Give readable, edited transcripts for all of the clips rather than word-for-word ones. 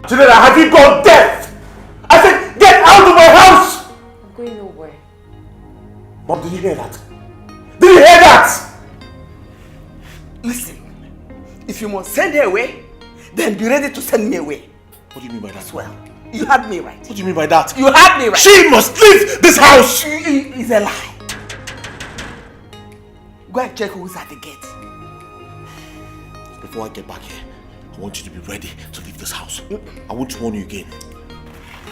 Chidera, have you gone deaf? I said, get out of my house! I'm going nowhere. Mom, did you hear that? Did you hear that? Listen, if you must send her away, then be ready to send me away. What do you mean by that? Well, you had me right. What do you mean by that? You had me right. She must leave this house! It's a lie. Go and check who's at the gate. Before I get back here, I want you to be ready to leave this house. I want to warn you again.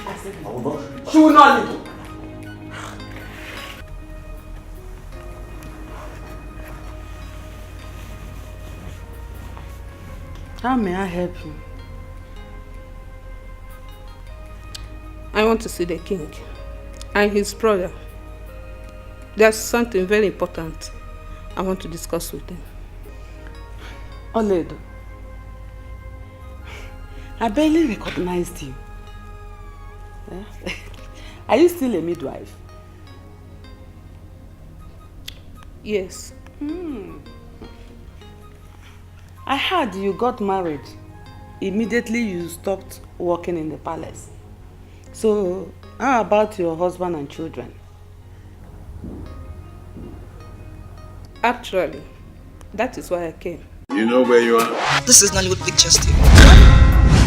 I said I will not. she will not leave. How may I help you? I want to see the king and his brother. There's something very important I want to discuss with them. Oledo, I barely recognized you. Yeah? Are you still a midwife? Yes. I heard you got married. Immediately you stopped working in the palace. So, how about your husband and children? Actually, that is why I came. You know where you are? This is Nollywood Pictures TV.